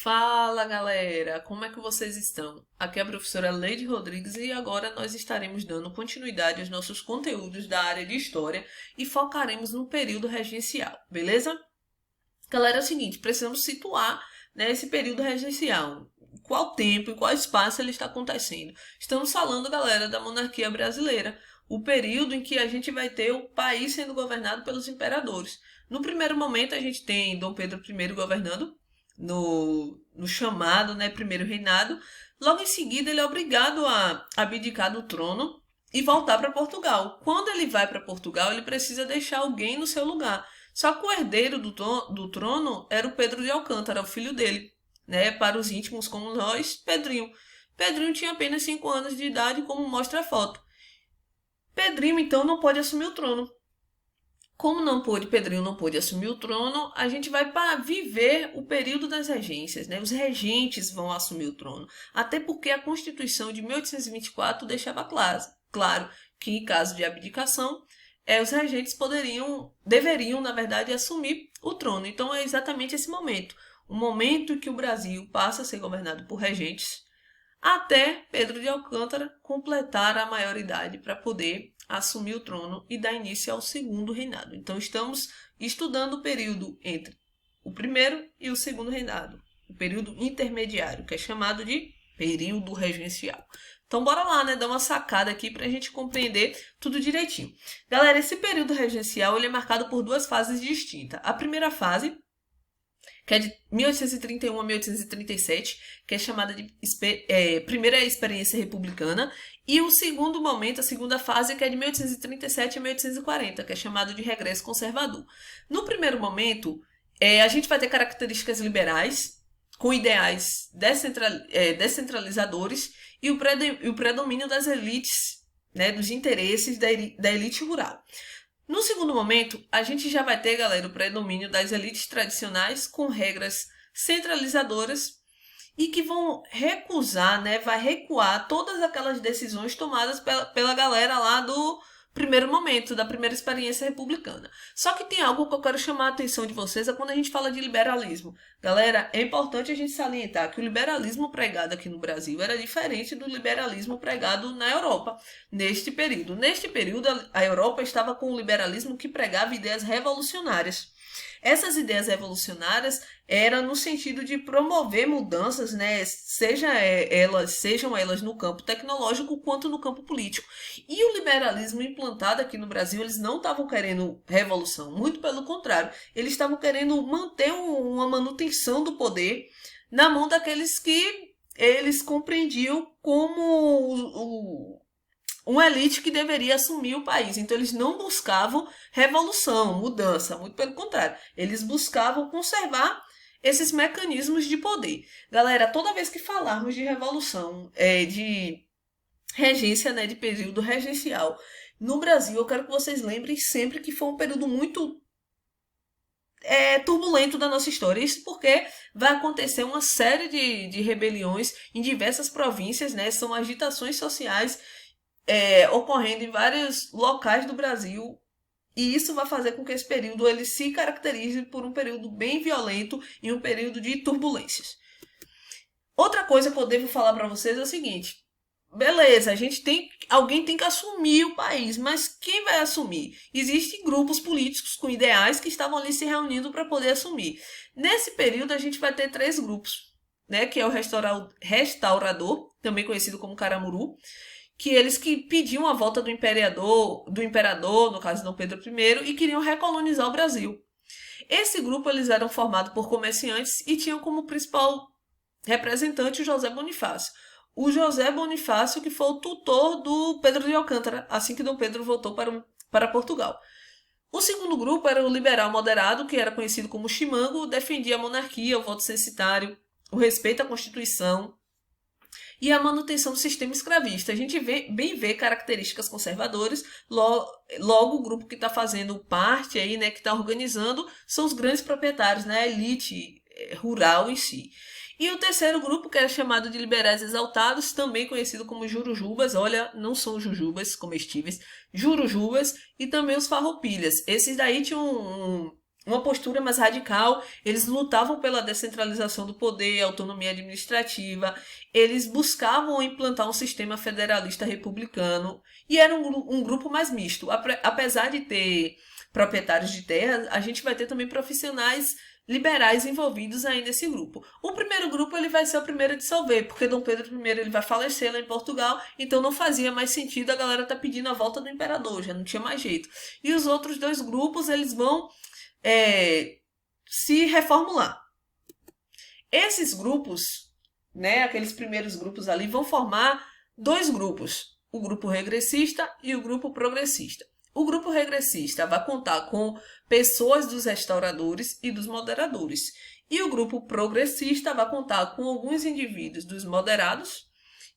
Fala galera, como é que vocês estão? Aqui é a professora Leide Rodrigues e agora nós estaremos dando continuidade aos nossos conteúdos da área de História e focaremos no período regencial, beleza? Galera, é o seguinte, precisamos situar, né, esse período regencial. Qual tempo e qual espaço ele está acontecendo? Estamos falando, galera, da monarquia brasileira, o período em que a gente vai ter o país sendo governado pelos imperadores. No primeiro momento, a gente tem Dom Pedro I governando no chamado, né, primeiro reinado. Logo em seguida, ele é obrigado a abdicar do trono e voltar para Portugal. Quando ele vai para Portugal, ele precisa deixar alguém no seu lugar. Só que o herdeiro do trono era o Pedro de Alcântara, o filho dele, né? Para os íntimos como nós, Pedrinho. Pedrinho tinha apenas 5 anos de idade, como mostra a foto. Pedrinho, então, não pode assumir o trono. Como Pedrinho não pôde assumir o trono, a gente vai para viver o período das regências, né? Os regentes vão assumir o trono. Até porque a Constituição de 1824 deixava claro que, em caso de abdicação, os regentes deveriam, na verdade, assumir o trono. Então é exatamente esse momento. O momento em que o Brasil passa a ser governado por regentes, até Pedro de Alcântara completar a maioridade para poder assumir o trono e dar início ao segundo reinado. Então estamos estudando o período entre o primeiro e o segundo reinado, o período intermediário, que é chamado de período regencial. Então bora lá, né, dar uma sacada aqui para a gente compreender tudo direitinho. Galera, esse período regencial ele é marcado por duas fases distintas. A primeira fase, que é de 1831 a 1837, que é chamada de Primeira Experiência Republicana, e o segundo momento, a segunda fase, que é de 1837 a 1840, que é chamado de Regresso Conservador. No primeiro momento, a gente vai ter características liberais, com ideais descentralizadores, e o predomínio das elites, né, dos interesses da elite rural. No segundo momento, a gente já vai ter, galera, o predomínio das elites tradicionais com regras centralizadoras e que vão recusar, né, vai recuar todas aquelas decisões tomadas pela galera lá do primeiro momento, da primeira experiência republicana. Só que tem algo que eu quero chamar a atenção de vocês, é quando a gente fala de liberalismo. Galera, é importante a gente salientar que o liberalismo pregado aqui no Brasil era diferente do liberalismo pregado na Europa, neste período. Neste período, a Europa estava com um liberalismo que pregava ideias revolucionárias. Essas ideias revolucionárias eram no sentido de promover mudanças, né, sejam elas no campo tecnológico quanto no campo político. E o liberalismo implantado aqui no Brasil, eles não estavam querendo revolução, muito pelo contrário, eles estavam querendo manter uma manutenção do poder na mão daqueles que eles compreendiam como uma elite que deveria assumir o país. Então eles não buscavam revolução, mudança, muito pelo contrário. Eles buscavam conservar esses mecanismos de poder. Galera, toda vez que falarmos de revolução, de regência, né, de período regencial, no Brasil, eu quero que vocês lembrem sempre que foi um período muito turbulento da nossa história. Isso porque vai acontecer uma série de rebeliões em diversas províncias, né? São agitações sociais ocorrendo em vários locais do Brasil, e isso vai fazer com que esse período ele se caracterize por um período bem violento e um período de turbulências. Outra coisa que eu devo falar para vocês é o seguinte: beleza, alguém tem que assumir o país, mas quem vai assumir? Existem grupos políticos com ideais que estavam ali se reunindo para poder assumir. Nesse período a gente vai ter 3 grupos, né, que é o restaurador, também conhecido como Caramuru, que eles que pediam a volta do imperador, no caso Dom Pedro I, e queriam recolonizar o Brasil. Esse grupo eles eram formados por comerciantes e tinham como principal representante o José Bonifácio. O José Bonifácio que foi o tutor do Pedro de Alcântara, assim que Dom Pedro voltou para Portugal. O segundo grupo era o liberal moderado, que era conhecido como Chimango, defendia a monarquia, o voto censitário, o respeito à Constituição e a manutenção do sistema escravista. A gente vê características conservadoras, logo o grupo que está fazendo parte aí, né, que está organizando, são os grandes proprietários, né, a elite rural em si. E o terceiro grupo, que era chamado de liberais exaltados, também conhecido como jurujubas, olha, não são jujubas comestíveis, jurujubas, e também os farroupilhas. Esses daí tinham uma postura mais radical, eles lutavam pela descentralização do poder, autonomia administrativa, eles buscavam implantar um sistema federalista republicano e era um grupo mais misto. Apesar de ter proprietários de terra, a gente vai ter também profissionais liberais envolvidos aí nesse grupo. O primeiro grupo ele vai ser o primeiro a dissolver, porque Dom Pedro I ele vai falecer lá em Portugal, então não fazia mais sentido a galera tá pedindo a volta do imperador, já não tinha mais jeito. E os outros dois grupos eles vão se reformular. Esses grupos, né, aqueles primeiros grupos ali, vão formar dois grupos, o grupo regressista e o grupo progressista. O grupo regressista vai contar com pessoas dos restauradores e dos moderadores. E o grupo progressista vai contar com alguns indivíduos dos moderados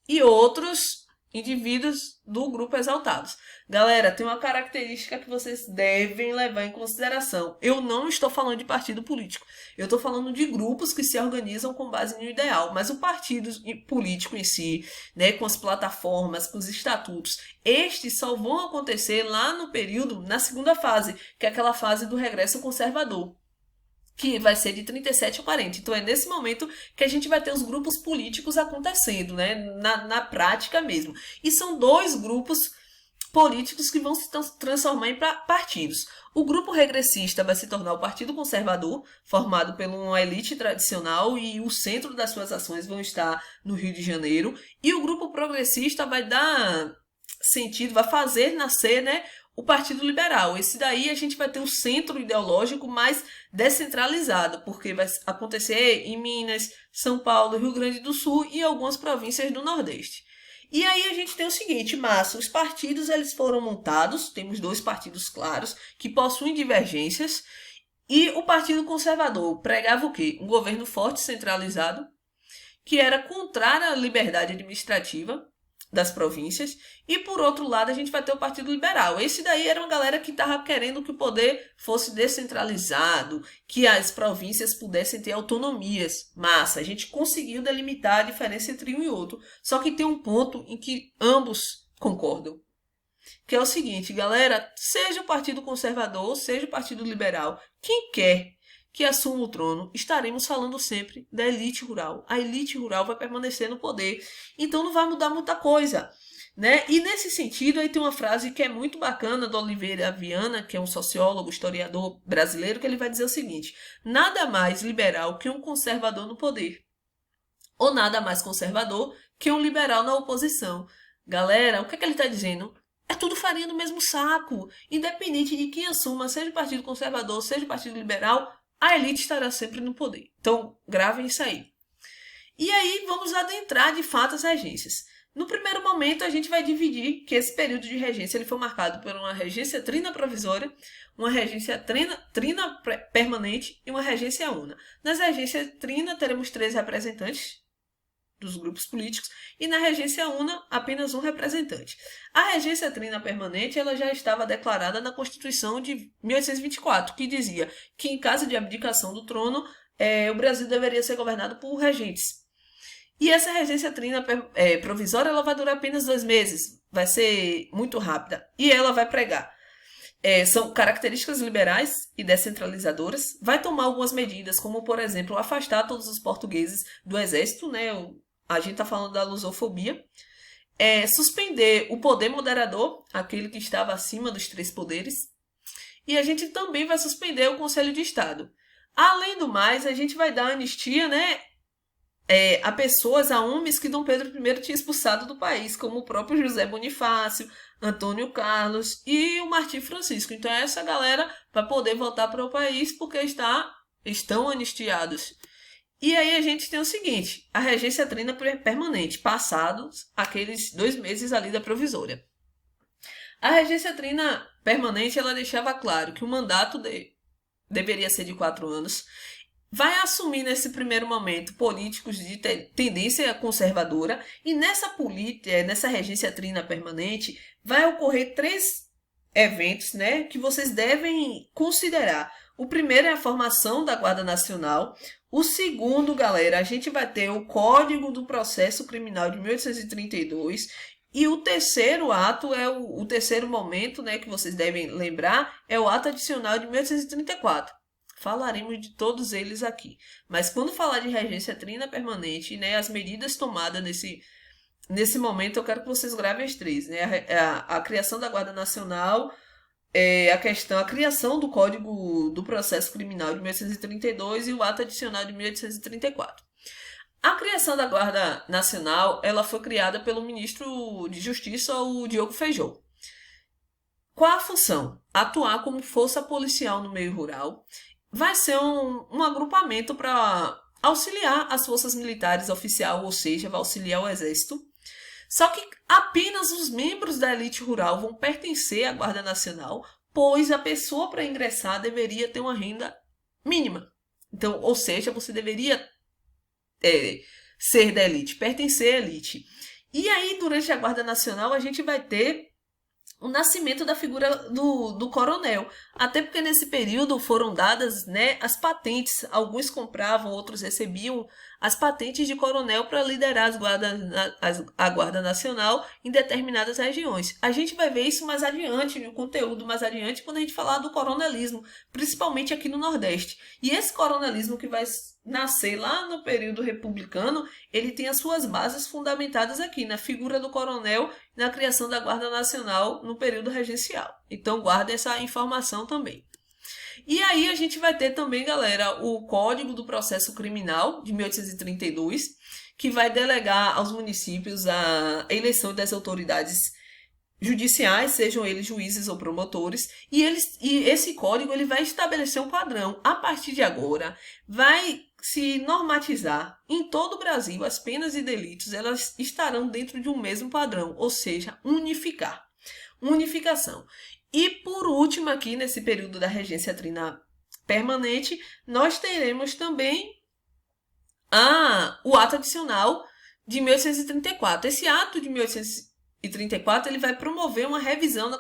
e outros indivíduos do grupo exaltados. Galera, tem uma característica que vocês devem levar em consideração. Eu não estou falando de partido político. Eu estou falando de grupos que se organizam com base no ideal. Mas o partido político em si, né, com as plataformas, com os estatutos, estes só vão acontecer lá no período, na segunda fase, que é aquela fase do regresso conservador, que vai ser de 37 a 40. Então é nesse momento que a gente vai ter os grupos políticos acontecendo, né? Na prática mesmo. E são dois grupos políticos que vão se transformar em partidos. O grupo regressista vai se tornar o Partido Conservador, formado por uma elite tradicional e o centro das suas ações vão estar no Rio de Janeiro. E o grupo progressista vai dar sentido, vai fazer nascer, né, o Partido Liberal. Esse daí a gente vai ter um centro ideológico mais descentralizado, porque vai acontecer em Minas, São Paulo, Rio Grande do Sul e algumas províncias do Nordeste. E aí a gente tem o seguinte, Márcio, os partidos eles foram montados, temos dois partidos claros, que possuem divergências, e o Partido Conservador pregava o quê? Um governo forte, centralizado, que era contrário à liberdade administrativa das províncias, e por outro lado a gente vai ter o Partido Liberal. Esse daí era uma galera que estava querendo que o poder fosse descentralizado, que as províncias pudessem ter autonomias. Massa, a gente conseguiu delimitar a diferença entre um e outro, só que tem um ponto em que ambos concordam, que é o seguinte, galera, seja o Partido Conservador, seja o Partido Liberal, quem quer que assuma o trono, estaremos falando sempre da elite rural. A elite rural vai permanecer no poder, então não vai mudar muita coisa, né? E nesse sentido, aí tem uma frase que é muito bacana do Oliveira Viana, que é um sociólogo, historiador brasileiro, que ele vai dizer o seguinte: nada mais liberal que um conservador no poder, ou nada mais conservador que um liberal na oposição. Galera, o que é que ele está dizendo? É tudo farinha do mesmo saco. Independente de quem assuma, seja o Partido Conservador, seja o Partido Liberal, a elite estará sempre no poder. Então, gravem isso aí. E aí, vamos adentrar de fato as regências. No primeiro momento, a gente vai dividir que esse período de regência ele foi marcado por uma regência trina provisória, uma regência trina permanente e uma regência una. Nas regências trina, teremos 3 representantes dos grupos políticos e na regência una apenas um representante. A regência trina permanente ela já estava declarada na Constituição de 1824, que dizia que em caso de abdicação do trono, o Brasil deveria ser governado por regentes. E essa regência trina provisória ela vai durar apenas 2 meses, vai ser muito rápida e ela vai pregar. São características liberais e descentralizadoras, vai tomar algumas medidas, como, por exemplo, afastar todos os portugueses do exército, né? A gente está falando da lusofobia. Suspender o poder moderador, aquele que estava acima dos 3 poderes. E a gente também vai suspender o Conselho de Estado. Além do mais, a gente vai dar anistia, né, a pessoas, a homens que Dom Pedro I tinha expulsado do país, como o próprio José Bonifácio, Antônio Carlos e o Martim Francisco. Então essa galera vai poder voltar para o país porque estão anistiados. E aí a gente tem o seguinte, a regência trina permanente, passados aqueles 2 meses ali da provisória. A regência trina permanente, ela deixava claro que o mandato deveria ser de 4 anos, vai assumir nesse primeiro momento políticos de tendência conservadora e nessa regência trina permanente vai ocorrer 3 eventos, né, que vocês devem considerar. O primeiro é a formação da Guarda Nacional. O segundo, galera, a gente vai ter o Código do Processo Criminal de 1832. E o terceiro ato é o terceiro momento, né, que vocês devem lembrar, é o ato adicional de 1834. Falaremos de todos eles aqui. Mas quando falar de regência trina permanente, né, as medidas tomadas nesse momento, eu quero que vocês gravem as três, né? A criação da Guarda Nacional, a criação do Código do Processo Criminal de 1832 e o Ato Adicional de 1834. A criação da Guarda Nacional, ela foi criada pelo ministro de Justiça, o Diogo Feijó. Qual a função? Atuar como força policial no meio rural. Vai ser um agrupamento para auxiliar as forças militares oficial, ou seja, vai auxiliar o exército. Só que apenas os membros da elite rural vão pertencer à Guarda Nacional, pois a pessoa para ingressar deveria ter uma renda mínima. Então, ou seja, você deveria ser da elite, pertencer à elite. E aí, durante a Guarda Nacional, a gente vai ter o nascimento da figura do coronel. Até porque nesse período foram dadas, né, as patentes. Alguns compravam, outros recebiam as patentes de coronel para liderar a Guarda Nacional em determinadas regiões. A gente vai ver isso mais adiante, no conteúdo mais adiante, quando a gente falar do coronelismo, principalmente aqui no Nordeste. E esse coronelismo que vai nascer lá no período republicano, ele tem as suas bases fundamentadas aqui, na figura do coronel e na criação da Guarda Nacional no período regencial. Então guarda essa informação também. E aí a gente vai ter também, galera, o Código do Processo Criminal de 1832, que vai delegar aos municípios a eleição das autoridades judiciais, sejam eles juízes ou promotores, e esse código ele vai estabelecer um padrão. A partir de agora, vai se normatizar em todo o Brasil as penas e delitos, elas estarão dentro de um mesmo padrão, ou seja, unificação. E por último aqui, nesse período da regência trina permanente, nós teremos também o ato adicional de 1834. Esse ato de 1834 ele vai promover uma revisão da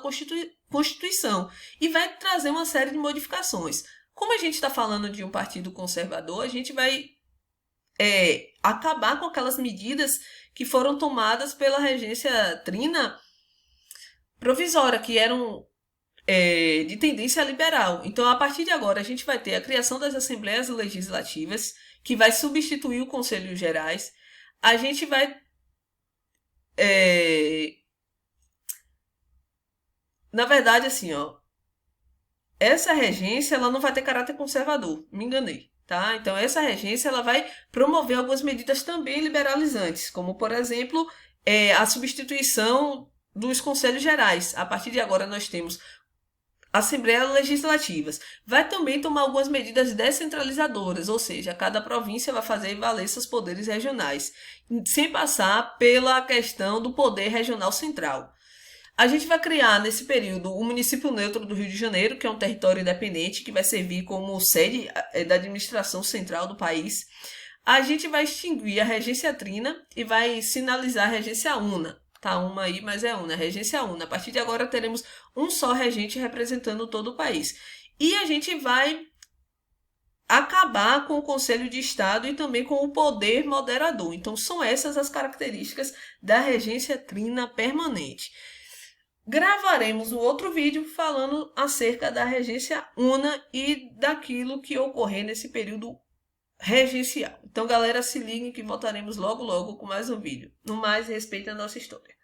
Constituição e vai trazer uma série de modificações. Como a gente está falando de um partido conservador, a gente vai acabar com aquelas medidas que foram tomadas pela regência trina provisória, que eram de tendência liberal. Então, a partir de agora, a gente vai ter a criação das Assembleias Legislativas, que vai substituir o Conselho Gerais. A gente vai na verdade, assim, essa regência ela não vai ter caráter conservador, me enganei, tá? Então, essa regência ela vai promover algumas medidas também liberalizantes, como, por exemplo, a substituição dos Conselhos Gerais. A partir de agora, nós temos Assembleias Legislativas. Vai também tomar algumas medidas descentralizadoras, ou seja, cada província vai fazer valer seus poderes regionais, sem passar pela questão do poder regional central. A gente vai criar, nesse período, o município neutro do Rio de Janeiro, que é um território independente, que vai servir como sede da administração central do país. A gente vai extinguir a regência trina e vai sinalizar a regência una. Tá uma aí, mas é una, regência una. A partir de agora teremos um só regente representando todo o país. E a gente vai acabar com o Conselho de Estado e também com o poder moderador. Então, são essas as características da regência trina permanente. Gravaremos um outro vídeo falando acerca da regência una e daquilo que ocorrer nesse período regencial. Então, galera, se liguem que voltaremos logo com mais um vídeo. No mais, respeitem a nossa história.